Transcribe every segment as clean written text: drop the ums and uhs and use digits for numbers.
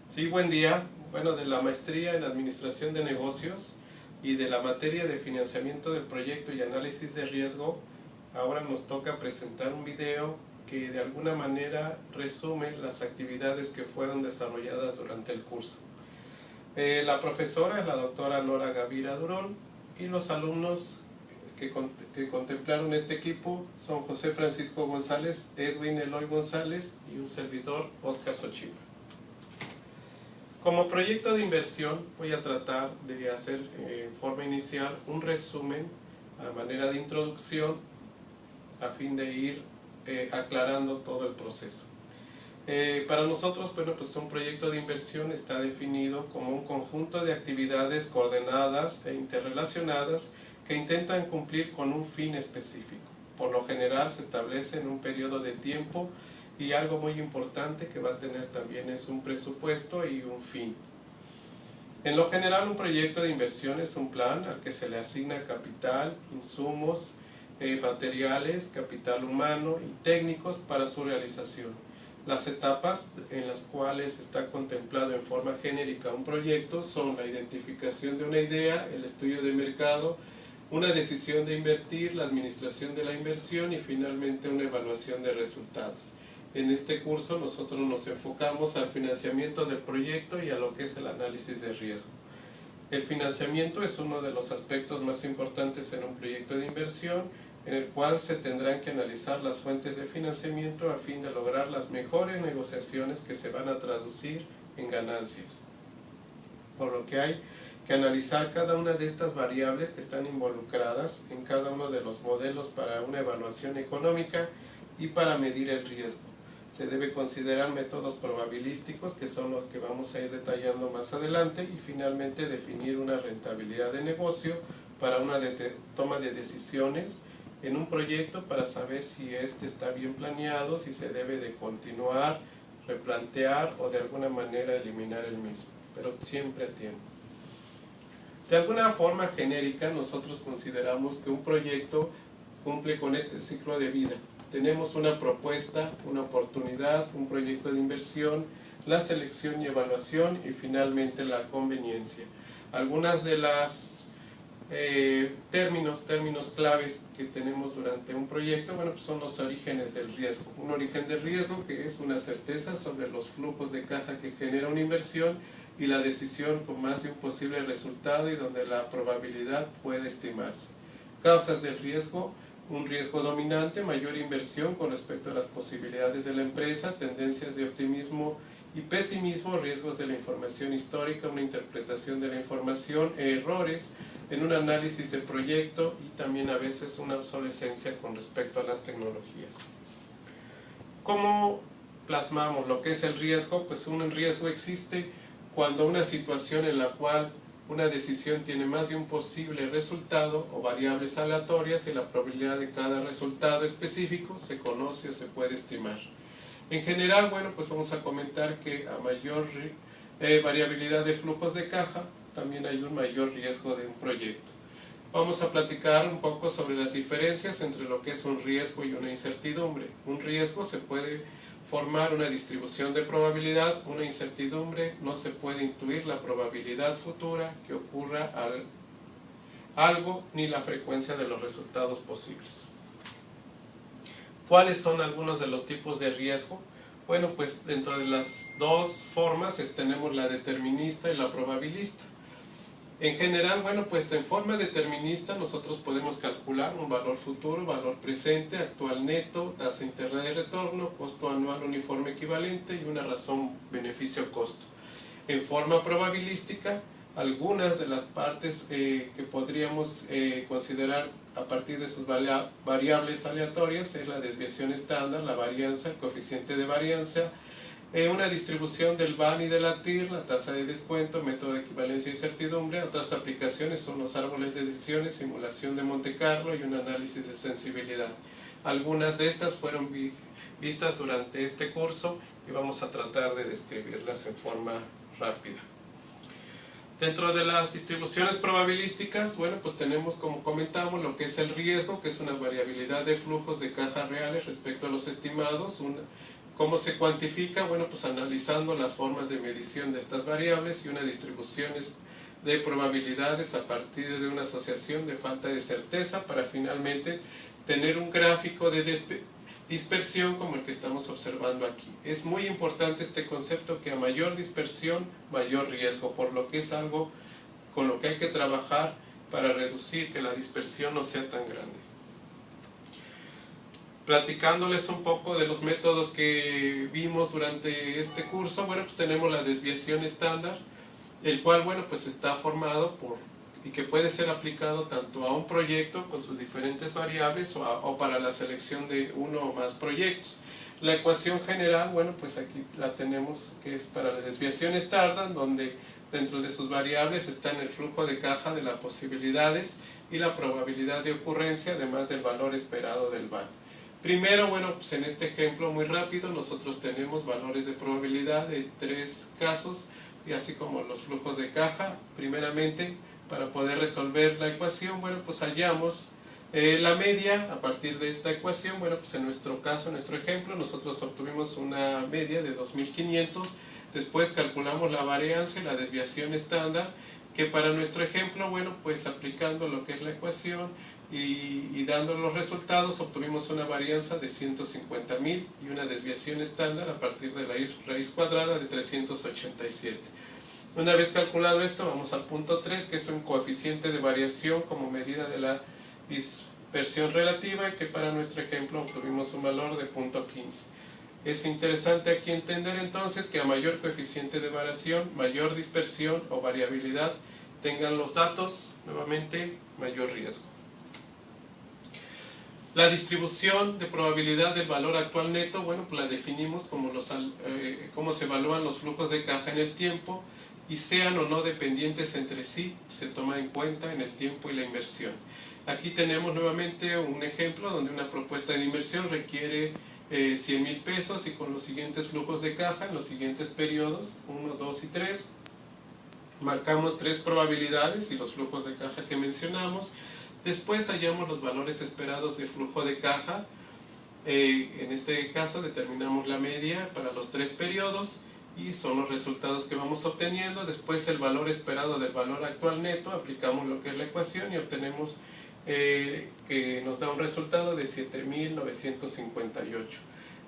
Sí, buen día. Bueno, de la maestría en Administración de Negocios y de la materia de financiamiento del proyecto y análisis de riesgo, ahora nos toca presentar un video que de alguna manera resume las actividades que fueron desarrolladas durante el curso. La profesora es la doctora Nora Gavira Durón y los alumnos que contemplaron este equipo son José Francisco González, Edwin Eloy González y un servidor, Oscar Sochipa. Como proyecto de inversión voy a tratar de hacer en forma inicial un resumen a manera de introducción a fin de ir aclarando todo el proceso. Para nosotros, bueno, pues un proyecto de inversión está definido como un conjunto de actividades coordenadas e interrelacionadas que intentan cumplir con un fin específico. Por lo general se establece en un periodo de tiempo y algo muy importante que va a tener también es un presupuesto y un fin. En lo general un proyecto de inversión es un plan al que se le asigna capital, insumos, materiales, capital humano y técnicos para su realización. Las etapas en las cuales está contemplado en forma genérica un proyecto son la identificación de una idea, el estudio de mercado, una decisión de invertir, la administración de la inversión y finalmente una evaluación de resultados. En este curso nosotros nos enfocamos al financiamiento del proyecto y a lo que es el análisis de riesgo. El financiamiento es uno de los aspectos más importantes en un proyecto de inversión, en el cual se tendrán que analizar las fuentes de financiamiento a fin de lograr las mejores negociaciones que se van a traducir en ganancias. Por lo que hay que analizar cada una de estas variables que están involucradas en cada uno de los modelos para una evaluación económica y para medir el riesgo. Se debe considerar métodos probabilísticos, que son los que vamos a ir detallando más adelante, y finalmente definir una rentabilidad de negocio para una toma de decisiones en un proyecto para saber si este está bien planeado, si se debe de continuar, replantear o de alguna manera eliminar el mismo, pero siempre a tiempo. De alguna forma genérica nosotros consideramos que un proyecto cumple con este ciclo de vida. Tenemos una propuesta, una oportunidad, un proyecto de inversión, la selección y evaluación y finalmente la conveniencia. Algunas de las términos claves que tenemos durante un proyecto, bueno, pues son los orígenes del riesgo. Un origen de riesgo que es una certeza sobre los flujos de caja que genera una inversión y la decisión con más de un posible resultado y donde la probabilidad puede estimarse. Causas del riesgo: un riesgo dominante, mayor inversión con respecto a las posibilidades de la empresa, tendencias de optimismo y pesimismo, riesgos de la información histórica, una interpretación de la información, errores en un análisis de proyecto y también a veces una obsolescencia con respecto a las tecnologías. ¿Cómo plasmamos lo que es el riesgo? Pues un riesgo existe cuando una situación en la cual una decisión tiene más de un posible resultado o variables aleatorias y la probabilidad de cada resultado específico se conoce o se puede estimar. En general, bueno, pues vamos a comentar que a mayor variabilidad de flujos de caja, también hay un mayor riesgo de un proyecto. Vamos a platicar un poco sobre las diferencias entre lo que es un riesgo y una incertidumbre. Un riesgo se puede formar una distribución de probabilidad, una incertidumbre no se puede intuir la probabilidad futura que ocurra algo ni la frecuencia de los resultados posibles. ¿Cuáles son algunos de los tipos de riesgo? Bueno, pues dentro de las dos formas tenemos la determinista y la probabilista. En general, bueno, pues en forma determinista nosotros podemos calcular un valor futuro, valor presente, actual neto, tasa interna de retorno, costo anual uniforme equivalente y una razón beneficio-costo. En forma probabilística, algunas de las partes que podríamos considerar a partir de sus variables aleatorias es la desviación estándar, la varianza, el coeficiente de varianza, una distribución del BAN y de la TIR, la tasa de descuento, método de equivalencia y certidumbre. Otras aplicaciones son los árboles de decisiones, simulación de Monte Carlo y un análisis de sensibilidad. Algunas de estas fueron vistas durante este curso y vamos a tratar de describirlas en forma rápida. Dentro de las distribuciones probabilísticas, bueno, pues tenemos, como comentamos, lo que es el riesgo, que es una variabilidad de flujos de caja reales respecto a los estimados, ¿Cómo se cuantifica? Bueno, pues analizando las formas de medición de estas variables y una distribución de probabilidades a partir de una asociación de falta de certeza para finalmente tener un gráfico de dispersión como el que estamos observando aquí. Es muy importante este concepto que a mayor dispersión, mayor riesgo, por lo que es algo con lo que hay que trabajar para reducir que la dispersión no sea tan grande. Platicándoles un poco de los métodos que vimos durante este curso, bueno, pues tenemos la desviación estándar, el cual, bueno, pues está formado y que puede ser aplicado tanto a un proyecto con sus diferentes variables o para la selección de uno o más proyectos. La ecuación general, bueno, pues aquí la tenemos, que es para la desviación estándar, donde dentro de sus variables están el flujo de caja de las posibilidades y la probabilidad de ocurrencia, además del valor esperado del VAN. Primero, bueno, pues en este ejemplo muy rápido nosotros tenemos valores de probabilidad de 3 casos, y así como los flujos de caja. Primeramente, para poder resolver la ecuación, bueno, pues hallamos la media a partir de esta ecuación. Bueno, pues en nuestro caso, en nuestro ejemplo, nosotros obtuvimos una media de 2500, después calculamos la varianza y la desviación estándar, que para nuestro ejemplo, bueno, pues aplicando lo que es la ecuación y dando los resultados, obtuvimos una varianza de 150.000 y una desviación estándar a partir de la raíz cuadrada de 387. Una vez calculado esto, vamos al punto 3, que es un coeficiente de variación como medida de la dispersión relativa, y que para nuestro ejemplo obtuvimos un valor de 0.15. Es interesante aquí entender entonces que a mayor coeficiente de variación, mayor dispersión o variabilidad tengan los datos, nuevamente mayor riesgo. La distribución de probabilidad del valor actual neto, bueno, pues la definimos como cómo se evalúan los flujos de caja en el tiempo, y sean o no dependientes entre sí, se toma en cuenta en el tiempo y la inversión. Aquí tenemos nuevamente un ejemplo donde una propuesta de inversión requiere 100,000 pesos, y con los siguientes flujos de caja en los siguientes periodos, 1, 2 y 3, marcamos 3 probabilidades y los flujos de caja que mencionamos. Después hallamos los valores esperados de flujo de caja. En este caso determinamos la media para los 3 periodos y son los resultados que vamos obteniendo. Después el valor esperado del valor actual neto, aplicamos lo que es la ecuación y obtenemos que nos da un resultado de 7.958.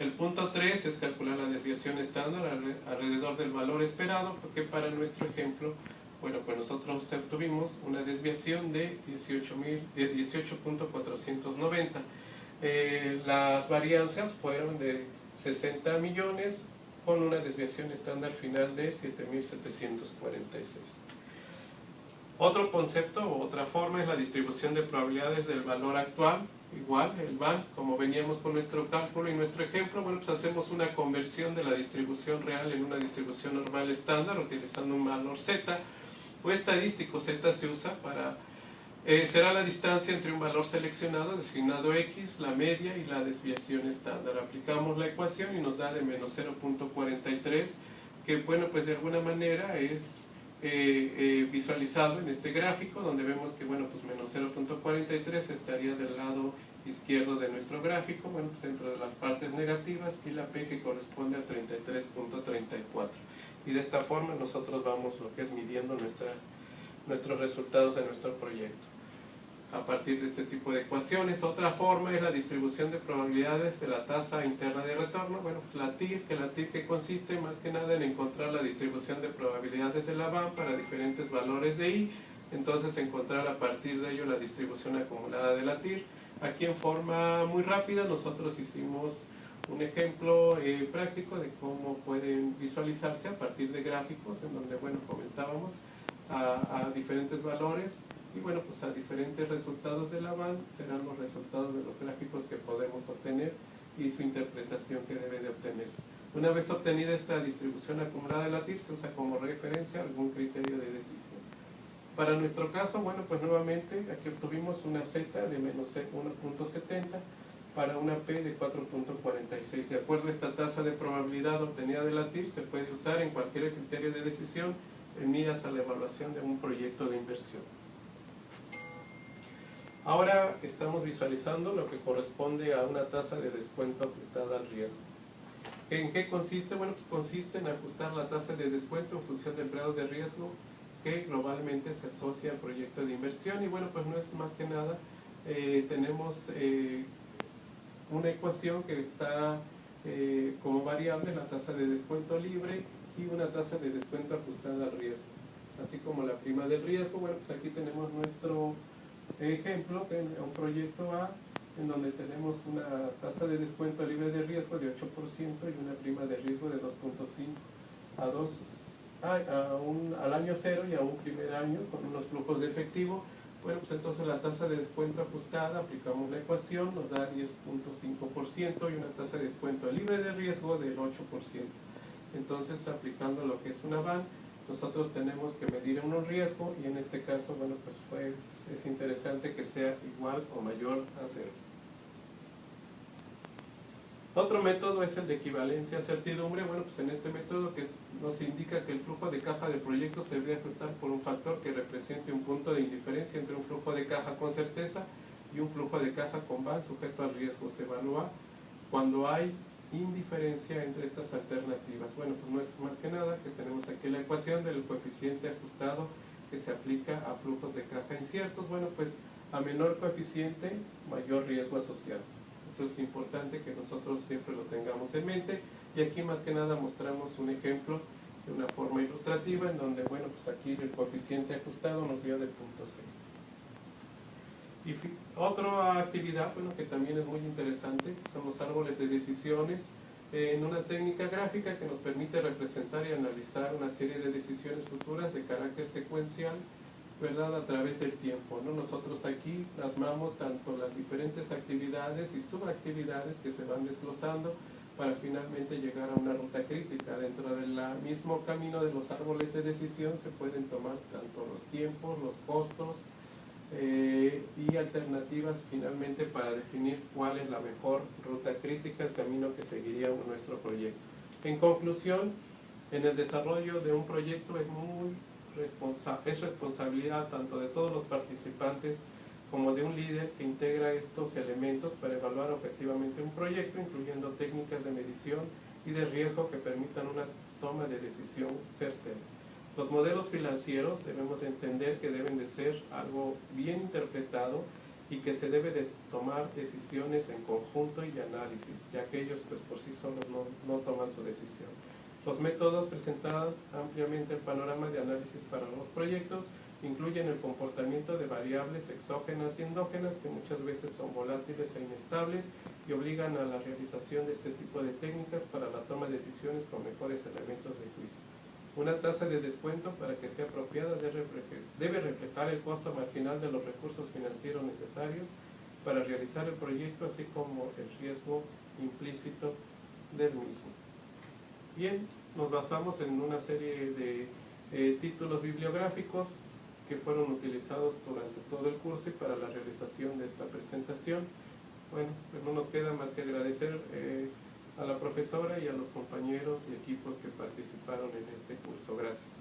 El punto 3 es calcular la desviación estándar alrededor del valor esperado, porque para nuestro ejemplo, bueno, pues nosotros obtuvimos una desviación de 18.490. Las varianzas fueron de 60 millones con una desviación estándar final de 7.746. Otro concepto o otra forma es la distribución de probabilidades del valor actual. Igual, el VAN, como veníamos con nuestro cálculo y nuestro ejemplo, bueno, pues hacemos una conversión de la distribución real en una distribución normal estándar utilizando un valor Z, o estadístico. Z se usa para, será la distancia entre un valor seleccionado designado X, la media y la desviación estándar. Aplicamos la ecuación y nos da de menos 0.43, que bueno, pues de alguna manera es visualizado en este gráfico, donde vemos que bueno, pues menos 0.43 estaría del lado izquierdo de nuestro gráfico, bueno, pues dentro de las partes negativas, y la P que corresponde a 33.34. Y de esta forma nosotros vamos lo que es midiendo nuestros resultados de nuestro proyecto a partir de este tipo de ecuaciones. Otra forma es la distribución de probabilidades de la tasa interna de retorno. Bueno, la TIR, que consiste más que nada en encontrar la distribución de probabilidades de la VAN para diferentes valores de I, entonces encontrar a partir de ello la distribución acumulada de la TIR. Aquí en forma muy rápida nosotros hicimos un ejemplo práctico de cómo pueden visualizarse a partir de gráficos en donde, bueno, comentábamos a diferentes valores, y bueno, pues a diferentes resultados de la VAN serán los resultados de los gráficos que podemos obtener y su interpretación que debe de obtenerse. Una vez obtenida esta distribución acumulada de la TIR, se usa como referencia algún criterio de decisión. Para nuestro caso, bueno, pues nuevamente aquí obtuvimos una Z de menos 1.70 para una P de 4.46. De acuerdo a esta tasa de probabilidad obtenida de la TIR, se puede usar en cualquier criterio de decisión en miras a la evaluación de un proyecto de inversión. Ahora estamos visualizando lo que corresponde a una tasa de descuento ajustada al riesgo. ¿En qué consiste? Bueno, pues consiste en ajustar la tasa de descuento en función del grado de riesgo que globalmente se asocia al proyecto de inversión. Y bueno, pues no es más que nada, tenemos una ecuación que está como variable la tasa de descuento libre y una tasa de descuento ajustada al riesgo, así como la prima del riesgo. Bueno, pues aquí tenemos nuestro ejemplo, un proyecto A, en donde tenemos una tasa de descuento libre de riesgo de 8% y una prima de riesgo de 2.5 al año cero y a un primer año con unos flujos de efectivo. Bueno, pues entonces la tasa de descuento ajustada, aplicamos la ecuación, nos da 10.5% y una tasa de descuento libre de riesgo del 8%. Entonces, aplicando lo que es una BAN, nosotros tenemos que medir un riesgo y en este caso, bueno, pues es interesante que sea igual o mayor a 0. Otro método es el de equivalencia a certidumbre. Bueno, pues en este método nos indica que el flujo de caja del proyecto se debe ajustar por un factor que represente un punto de indiferencia entre un flujo de caja con certeza y un flujo de caja con BAN sujeto al riesgo. Se evalúa cuando hay indiferencia entre estas alternativas. Bueno, pues no es más que nada que tenemos aquí la ecuación del coeficiente ajustado que se aplica a flujos de caja inciertos. Bueno, pues a menor coeficiente, mayor riesgo asociado. Esto es importante que nosotros siempre lo tengamos en mente, y aquí más que nada mostramos un ejemplo de una forma ilustrativa en donde, bueno, pues aquí el coeficiente ajustado nos dio de 0.6. Y otra actividad, bueno, que también es muy interesante, son los árboles de decisiones, en una técnica gráfica que nos permite representar y analizar una serie de decisiones futuras de carácter secuencial, ¿verdad?, a través del tiempo, ¿no? Nosotros aquí plasmamos tanto las diferentes actividades y subactividades que se van desglosando para finalmente llegar a una ruta crítica. Dentro del mismo camino de los árboles de decisión se pueden tomar tanto los tiempos, los costos y alternativas finalmente para definir cuál es la mejor ruta crítica, el camino que seguiría nuestro proyecto. En conclusión, en el desarrollo de un proyecto es responsabilidad tanto de todos los participantes como de un líder que integra estos elementos para evaluar objetivamente un proyecto, incluyendo técnicas de medición y de riesgo que permitan una toma de decisión certera. Los modelos financieros debemos entender que deben de ser algo bien interpretado y que se debe de tomar decisiones en conjunto y de análisis, ya que ellos pues por sí solos no toman su decisión. Los métodos presentados ampliamente el panorama de análisis para los proyectos incluyen el comportamiento de variables exógenas y endógenas que muchas veces son volátiles e inestables y obligan a la realización de este tipo de técnicas para la toma de decisiones con mejores elementos de juicio. Una tasa de descuento, para que sea apropiada, debe reflejar el costo marginal de los recursos financieros necesarios para realizar el proyecto, así como el riesgo implícito del mismo. Bien, nos basamos en una serie de títulos bibliográficos que fueron utilizados durante todo el curso y para la realización de esta presentación. Bueno, pues no nos queda más que agradecer a la profesora y a los compañeros y equipos que participaron en este curso. Gracias.